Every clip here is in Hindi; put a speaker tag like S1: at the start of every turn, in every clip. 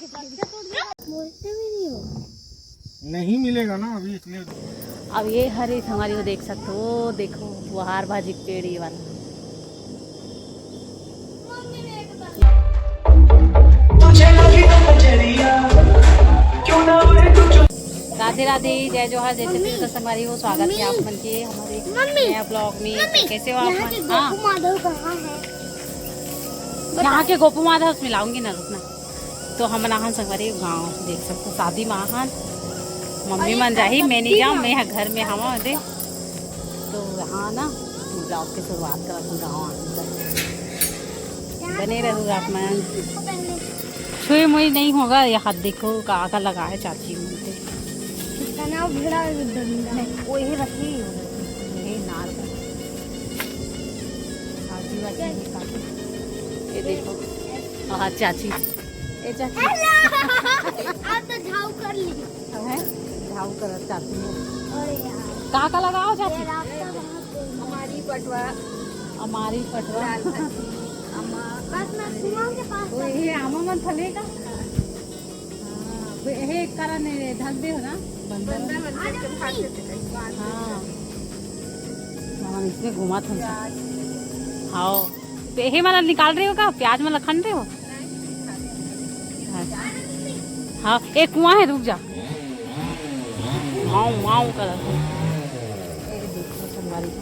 S1: बोलते भी नहीं हो।
S2: नहीं मिलेगा ना अभी इसलिए।
S3: अब ये हरी हमारी वो देख सकते हो, देखो वो हार भाजी पेड़ ये वाला। राधे राधे, जय जोहर, जय श्री कृष्ण संगवारी हो। स्वागत है आप मन के हमारे नया ब्लॉग में। कैसे हो आप? हाँ, यहाँ के गोपू माधव उसमें लाऊंगी ना, रुकना। तो हम नाहन संगवारी गाँव देख सकते हो, शादी महान मम्मी मन जाही, मैं नहीं जाऊँ, मैं यहाँ घर में हवा दे। तो यहाँ ना ब्लॉग की शुरुआत कर गाँव बने रहूँगा आप मन। छुई मुई नहीं होगा। यहाँ देखो काका लगा है चाची मुझे वही रखी नार ये देखो। हाँ चाची, ए चाची
S1: आप तो झाऊ कर ली
S3: है, झाऊ कर चाची काका लगाओ चाची।
S1: हमारी पटवा बस मैं कुआं के पास
S3: ये आमा मन फलेगा। हे कारण ढक दे हो ना बंदर। हाँ हम इसमें घुमा था। हाँ हे मतलब निकाल रहे हो का? प्याज में लखन रहे हो? हाँ एक कुआं है, रुक जा। माऊ माऊ कर संगवारी को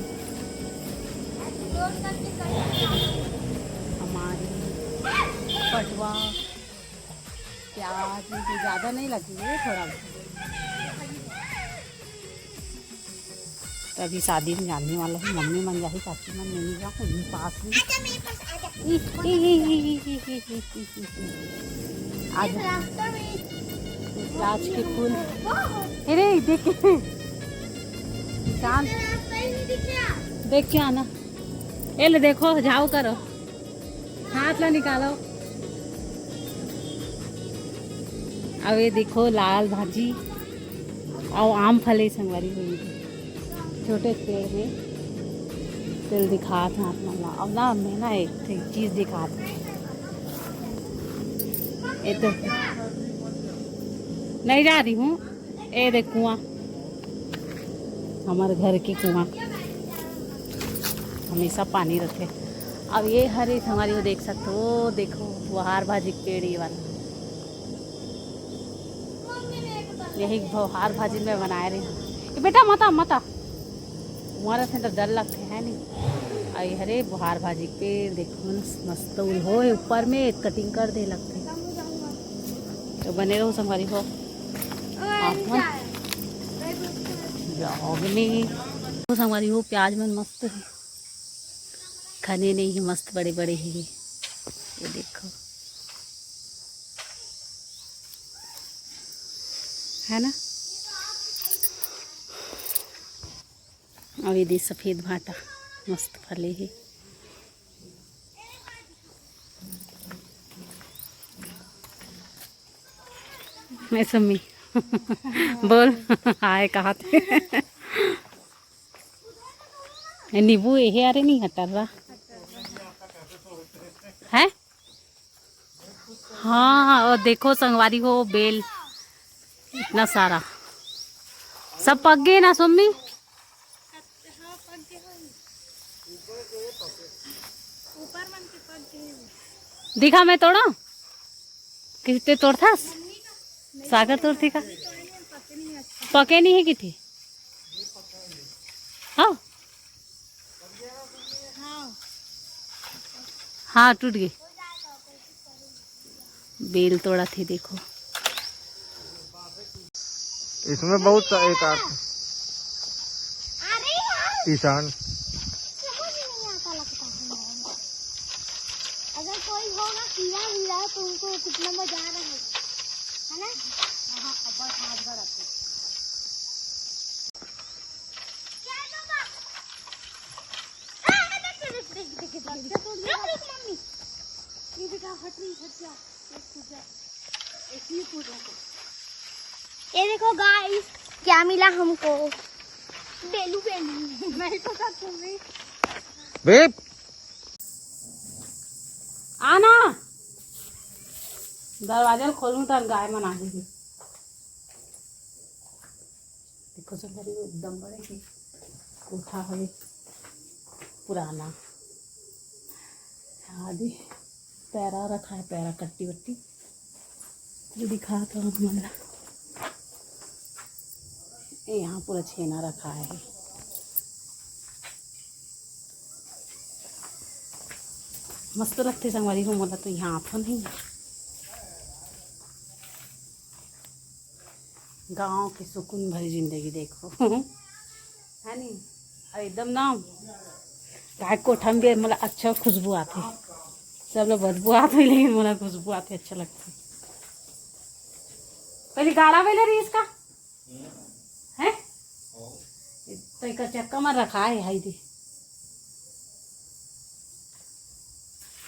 S3: हमारी पटवा प्याज ज़्यादा नहीं लगी है, थोड़ा। तो अभी शादी में जाने वाला है। मम्मी मन जाही, चाची मन नहीं जाऊँ, पास में आज राज के फूल। अरे देख चांद देख के आना। ए ले देखो, झाऊ करो, हाथ ला निकालो। अब ये देखो लाल भाजी और आम फले संगवारी हुई छोटे पेड़ में। तिल दिखा था अपना। अब ना मैं ना एक चीज़ दिखा था। ये तो नहीं जा रही हूँ। ये देख कुआं, हमारे घर की कुआं हमेशा पानी रखे। अब ये हरी हमारी वो देख सकते हो, देखो वो हार भाजी पेड़ ये वाला। यही हार भाजी में बना रही हूँ। बेटा मता मता हमारा से तो डर लगते है नहीं। आई हरे बुहार भाजी पेड़ देखो मस्त हो ऊपर में कटिंग कर दे लगते। तो बने रहो संगवारी हो ब्लॉग में। तो संगवारी हो प्याज में मस्त है, खाने नहीं है, मस्त बड़े बड़े ही ये देखो, है ना। और ये सफ़ेद भाटा मस्त फले है। मैं सम्मी बोल आए कहा थे। नींबू ये अरे नहीं हटर रहा है। हाँ और देखो संगवारी हो बेल इतना सारा सब पक गए ना सम्मी। दिखा मैं तोड़ा कितने तोड़ता सागर तोड़ती का पके नहीं है कि थी। हाँ हाँ टूट गई। बेल तोड़ा थी देखो।
S2: इसमें बहुत एक ईशान
S1: अगर कोई होगा कीड़ा वीड़ा तो उनको कितना मजा आ रहा है ना। हाँ अब हाथ भर आते ये देखो गाइस क्या मिला हमको। बेलू बेलू मैं तो तुम्हें
S3: आना दरवाजा खोलूं तो गाय मना देगी। देखो सब बड़ी एकदम बड़े की कोठा है पुराना। आदि पैरा रखा है, पैरा कट्टी वट्टी जो दिखा था मतलब। यहाँ पूरा छेना रखा है। मस्त लगते संगवारी को मतलब। तो यहाँ तो नहीं, गांव की सुकून भरी जिंदगी देखो है नहीं। और एकदम ना गाय कोठा में भी मतलब अच्छा खुशबू आती है। सब लोग बदबू आते हैं लेकिन मतलब खुशबू आती है, अच्छा लगता है। पहले गाड़ा वेले रही इसका है तो एक चक्का में रखा है हाई दी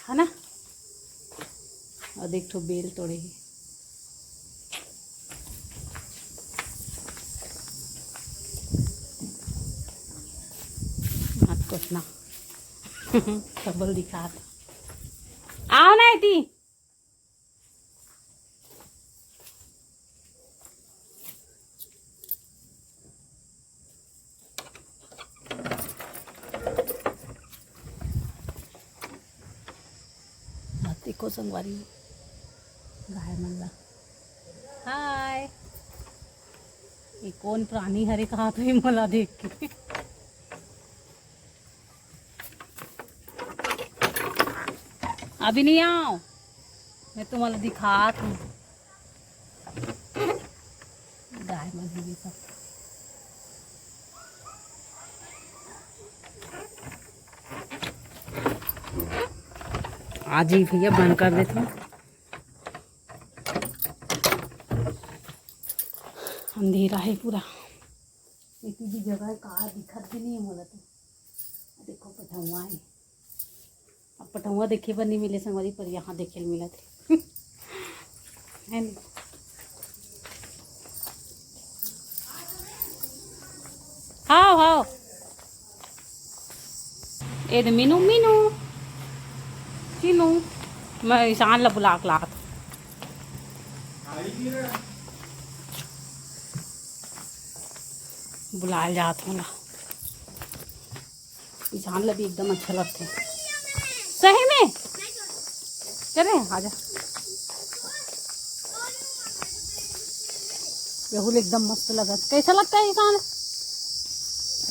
S3: है ना। और देख तो बेल तोड़ेगी। मत कुछ ना सबल दिखा आओ ना इती। देखो संगवारी गाय मल्ला हाय। ये कौन प्राणी हरे कहा तो मला देख के अभी नहीं आओ, मैं तुम्हारा दिखा दूँ गाय मल्ली सब। आज ही भैया बंद कर देता हूँ, अंधेरा है पूरा। एक भी जगह कहाँ दिखत भी नहीं है बोला तो। देखो पठौआ है, अब पठौआ देखे पर नहीं मिले संगवारी, पर यहाँ देखे मिला थे है नहीं। हाँ हाँ ए मीनू मीनू चीनू मैं ईशान ला बुला के लात बुलाए जात हूँ ना। ईशान ला भी एकदम अच्छा लगते हैं सही में। चले आजा राहुल एकदम मस्त लगा। कैसा लगता है ईशान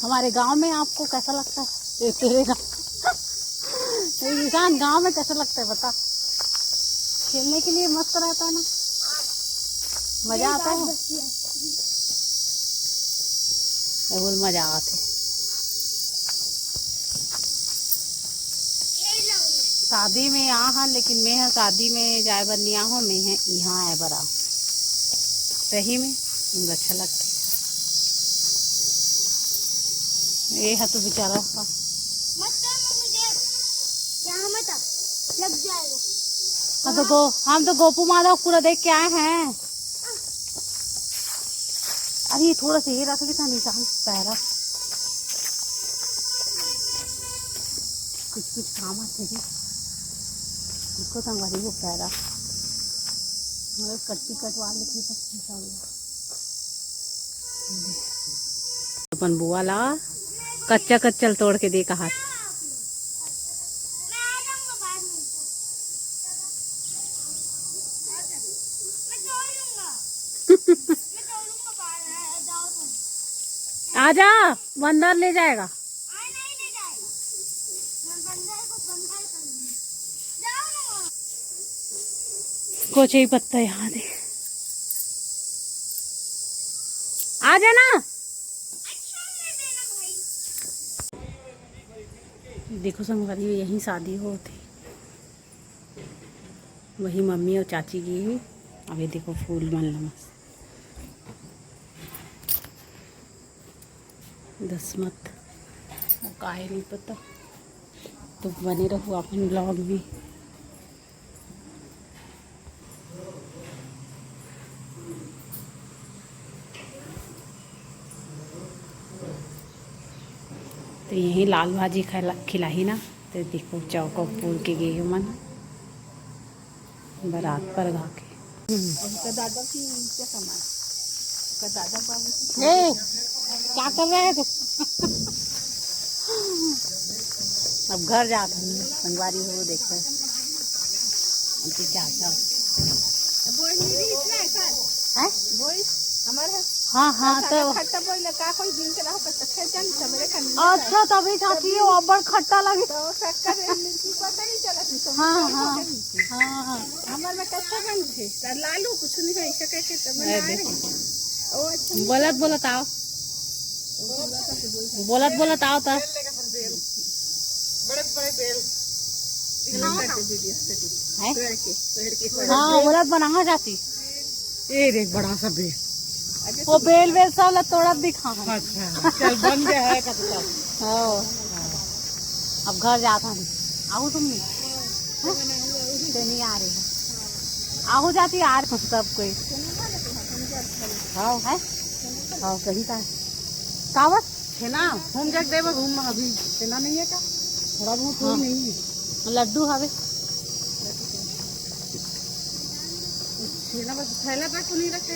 S3: हमारे गांव में? आपको कैसा लगता है तेरे गाँव ईशान गांव में कैसा लगता है बता? खेलने के लिए मस्त रहता है ना, मजा आता है। राहुल मजा आते शादी में यहाँ हाँ, लेकिन मैं है शादी में जाए बनिया हूँ, मैं है यहाँ है बरा सही में मुझे अच्छा लगता है। ये है तो बेचारा
S1: लग जाएगा।
S3: हम तो गोपू माधव पूरा देख के आए हैं। अरे थोड़ा सा ये रख लेता निशान पैरा, कुछ कुछ काम आते हैं इसको संगवारी वो पैरा मतलब कट्टी कटवा लेती सब। अपन बुआ ला कच्चा कच्चल तोड़ के दे कहा आजा बंदर ले जाएगा। कोचे ही पत्ता यहाँ दे आ जाना। देखो संगवारी यहीं शादी हो थी, वही मम्मी और चाची की है। अब ये देखो फूल बनना मस्त दसमत काहे नहीं पता। तो बने रहो अपन ब्लॉग में। तो यही लाल भाजी खिलाई ना, तो देखो चौको पूर के गए मन बारात पर गा के। उसका दादा की क्या कमाए, उसका दादा बाबू क्या कर रहे हैं तुम? अब घर जाते हैं, संगवारी हो देखते हैं क्या क्या हाँ हाँ तो अच्छा तभी चाची वो बड़ खट्टा लगे हाँ हाँ हाँ हाँ बोलत बोलत आओ बोलत आओ तो हाँ बोलत बनाना चाची ये बड़ा सा बेल वो बेल सब तोड़ा दिखा। अच्छा चल बन गया है हाँ अब घर जाता हूँ। आओ तुम नहीं आ रही है आओ जाती आ रही सब कोई हाँ है हाँ सही का कावत है ना घूम जाके देव घूम अभी सेना नहीं है क्या थोड़ा बहुत हाँ। नहीं है लड्डू हवे बस थैला तक नहीं रखे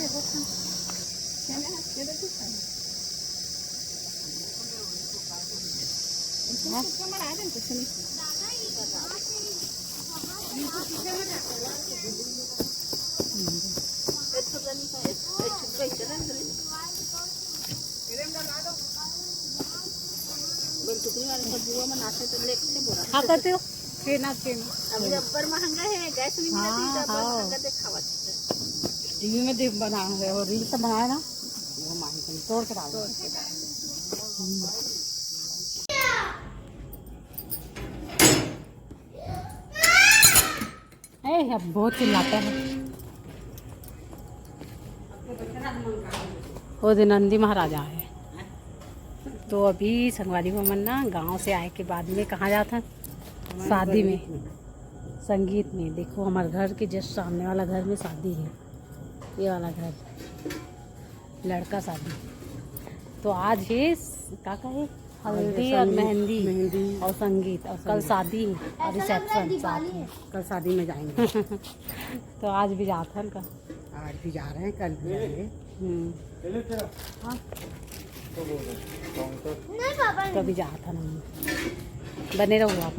S3: हाँ करते हो अभी अब्बर महंगा है गैस नहीं मिलती टीवी में देख बना है और रील सब बनाया ना वो माही तोड़ के डाल अब बहुत चिल्लाता है वो दिन नंदी महाराजा है तो अभी संगवारी भवन ना गांव से आए के बाद में कहाँ जाता है शादी में संगीत में देखो हमारे घर के जस्ट सामने वाला घर में शादी है ये वाला घर लड़का शादी तो आज है क्या कहे हल्दी और मेहंदी और संगीत और कल शादी और रिसेप्शन साथ में कल शादी में जाएंगे तो आज भी जाते हैं का आज भी जा रहे हैं कल भी जाएंगे हाँ कभी जाता नहीं बने रहो आप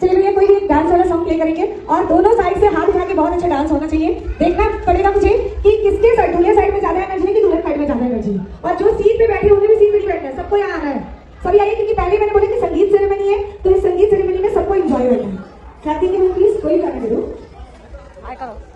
S4: चलिए भैया कोई भी डांस वाला सॉन्ग प्ले करेंगे और दोनों साइड से हाथ उठा के बहुत अच्छा डांस होना चाहिए। देखना पड़ेगा मुझे कि किसके साइड दूल्हे साइड में ज्यादा एनर्जी है कि दूल्हे साइड में ज्यादा एनर्जी है और जो सीट पे बैठे होंगे भी सीट पे नहीं बैठना है सबको यहाँ आना है सभी आइए क्योंकि पहले मैंने बोला कि संगीत सेरेमनी है तो इस संगीत सेरेमनी में सबको एंजॉय करना है। प्लीज कोई करने दो
S3: करो